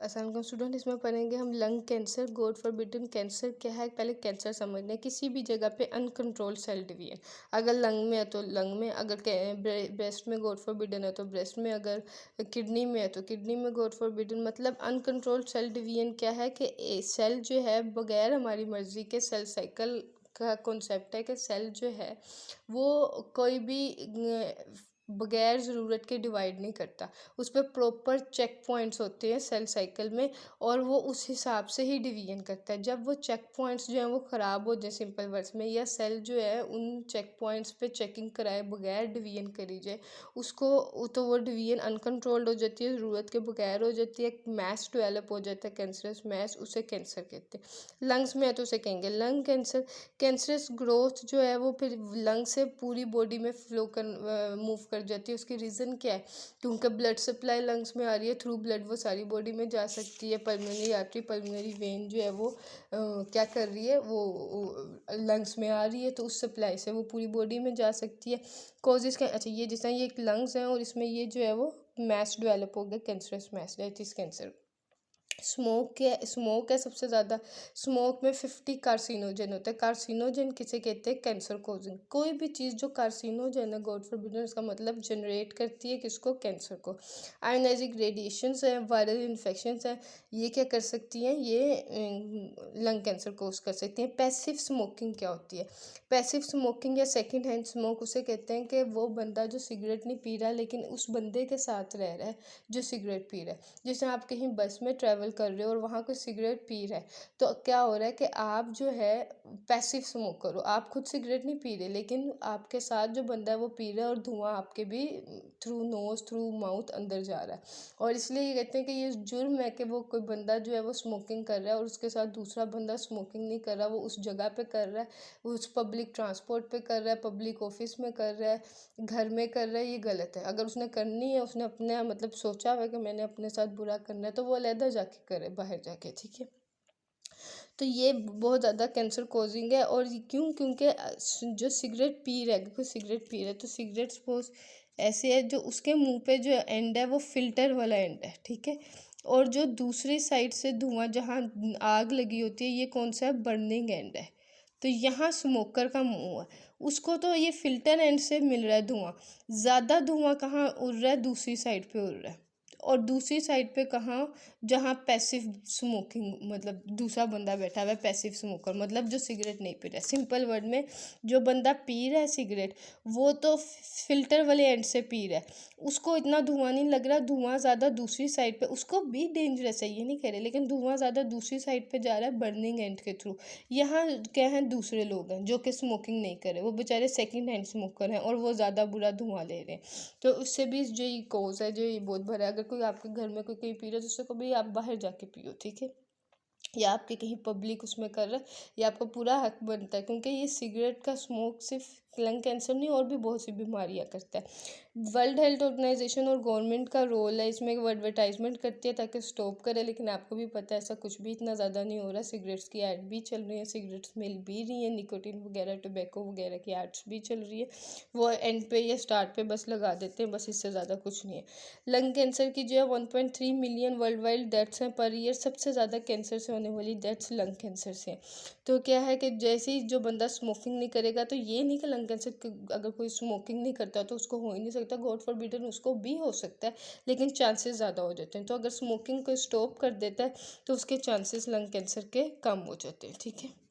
अस्सलाम स्टूडेंट, इसमें पढ़ेंगे हम lung cancer. God forbidden cancer क्या है, पहले कैंसर समझना है। किसी भी जगह पे अनकंट्रोल्ड सेल डिवीजन, अगर लंग में है तो लंग में, अगर ब्रेस्ट में गॉड फॉरबिडन है तो ब्रेस्ट में, अगर किडनी में है तो किडनी में गॉड फॉरबिडन। मतलब अनकंट्रोल्ड सेल डिवीजन क्या है कि सेल जो है बगैर हमारी मर्जी के, सेल साइकिल का कॉन्सेप्ट है कि सेल जो है वो कोई भी बगैर ज़रूरत के डिवाइड नहीं करता। उस पर प्रॉपर चेक पॉइंट्स होते हैं सेल साइकिल में, और वो उस हिसाब से ही डिवीजन करता है। जब वो चेक पॉइंट्स जो हैं वो ख़राब हो जाए सिंपल वर्ड्स में, या सेल जो है उन चेक पॉइंट्स पे चेकिंग कराए बगैर डिवीजन करी जाए, उसको तो वो डिवीजन अनकंट्रोल्ड हो जाती है, ज़रूरत के बगैर हो जाती है, मैस डेवलप हो जाता है, कैंसरस मैस, उसे कैंसर कहते हैं। लंग्स में है तो उसे कहेंगे लंग कैंसर। कैंसरस ग्रोथ जो है वो फिर लंग से पूरी बॉडी में फ्लो कर मूव कर जाती है। उसकी रीज़न क्या है, क्योंकि ब्लड सप्लाई लंग्स में आ रही है, थ्रू ब्लड वो सारी बॉडी में जा सकती है। पल्मोनरी आर्टरी, पल्मोनरी वेन जो है वो क्या कर रही है, वो लंग्स में आ रही है, तो उस सप्लाई से वो पूरी बॉडी में जा सकती है। कॉजेज़ क्या, अच्छा ये जिस तरह ये एक लंग्स हैं और इसमें ये जो है वो मैस डेवलप हो गया, cancerous mass, that is cancer. Smoke है सबसे ज़्यादा। स्मोक में 50 कार्सिनोजन होता है। कार्सिनोजन किसे कहते हैं, कैंसर कोजिंग। कोई भी चीज़ जो कार्सिनोजन है, गॉड फॉरबिड, उसका मतलब जनरेट करती है किसको, कैंसर को। आयोनाइजिंग रेडिएशंस है, वायरल इन्फेक्शंस है, ये क्या कर सकती हैं, ये लंग कैंसर कोज कर सकती हैं। पैसिव स्मोकिंग क्या होती है, पैसिव स्मोकिंग या सेकेंड हैंड स्मोक उसे कहते हैं कि वो बंदा जो सिगरेट नहीं पी रहा लेकिन उस बंदे के साथ रह रहा है जो सिगरेट पी रहा है। जैसे आप कहीं बस में ट्रैवल कर रहे हो और वहाँ कोई सिगरेट पी रहा है, तो क्या हो रहा है कि आप जो है पैसिव स्मोक करो, आप खुद सिगरेट नहीं पी रहे लेकिन आपके साथ जो बंदा है वो पी रहा है, और धुआं आपके भी थ्रू नोज थ्रू माउथ अंदर जा रहा है। और इसलिए ये कहते हैं कि ये जुर्म है कि वो कोई बंदा जो है वो स्मोकिंग कर रहा है और उसके साथ दूसरा बंदा स्मोकिंग नहीं कर रहा, वो उस जगह पे कर रहा है, वो उस पब्लिक ट्रांसपोर्ट पे कर रहा है, पब्लिक ऑफिस में कर रहा है, घर में कर रहा है, ये गलत है। अगर उसने करनी है, उसने अपने मतलब सोचा हुआ है कि मैंने अपने साथ बुरा करना है, तो वो अलहदा जाके करे, बाहर जाके, ठीक है। तो ये बहुत ज़्यादा कैंसर कॉजिंग है। और क्यों, क्योंकि जो सिगरेट पी रहा है, कोई सिगरेट पी रहा है तो सिगरेट सपोज ऐसे है, जो उसके मुंह पे जो एंड है वो फिल्टर वाला एंड है, ठीक है। और जो दूसरी साइड से धुआं, जहाँ आग लगी होती है, ये कौन सा है, बर्निंग एंड है। तो यहाँ स्मोकर का मुंह है, उसको तो ये फिल्टर एंड से मिल रहा है धुआं। ज़्यादा धुआं कहाँ उड़ रहा है, दूसरी साइड पे उड़ रहा है। और दूसरी साइड पे कहाँ, जहाँ पैसिव स्मोकिंग, मतलब दूसरा बंदा बैठा हुआ है पैसिव स्मोकर, मतलब जो सिगरेट नहीं पी रहा है। सिंपल वर्ड में, जो बंदा पी रहा है सिगरेट वो तो फिल्टर वाले एंड से पी रहा है, उसको इतना धुआं नहीं लग रहा, धुआं ज़्यादा दूसरी साइड पे, उसको भी डेंजरस है ये नहीं कह रहे, लेकिन धुआं ज़्यादा दूसरी साइड पे जा रहा है बर्निंग एंड के थ्रू। यहाँ क्या है, दूसरे लोग हैं जो कि स्मोकिंग नहीं करे, वो बेचारे सेकेंड हैंड स्मोकर हैं और वो ज़्यादा बुरा धुआं ले रहे हैं। तो उससे भी जो ये कोज है, जो ये बहुत भरा है, अगर कोई आपके घर में कोई कहीं पी रहा है तो उससे कभी आप बाहर जाके पियो, ठीक है। या आपके कहीं पब्लिक उसमें कर रहा है, ये आपका पूरा हक बनता है, क्योंकि ये सिगरेट का स्मोक सिर्फ लंग कैंसर नहीं और भी बहुत सी बीमारियां करता है। वर्ल्ड हेल्थ ऑर्गेनाइजेशन और गवर्नमेंट का रोल है इसमें, वो एडवर्टाइजमेंट करती है ताकि स्टॉप करे, लेकिन आपको भी पता है ऐसा कुछ भी इतना ज़्यादा नहीं हो रहा। सिगरेट्स की ऐड भी चल रही है, सिगरेट्स मिल भी रही है, निकोटीन वगैरह टोबैको वगैरह की एड्स भी चल रही है, वो एंड पे या स्टार्ट पे बस लगा देते हैं, बस इससे ज़्यादा कुछ नहीं है। लंग कैंसर की जो है 1.3 मिलियन वर्ल्ड वाइड डेथ्स हैं पर ईयर। सबसे ज़्यादा कैंसर से होने वाली डेथ्स लंग कैंसर से। तो क्या है कि जैसे ही जो बंदा स्मोकिंग नहीं करेगा, तो ये नहीं कि लंग कैंसर अगर कोई स्मोकिंग नहीं करता तो उसको हो ही नहीं सकता, गॉड फॉरबिडन उसको भी हो सकता है, लेकिन चांसेस ज़्यादा हो जाते हैं। तो अगर स्मोकिंग को स्टॉप कर देता है तो उसके चांसेस लंग कैंसर के कम हो जाते हैं, ठीक है।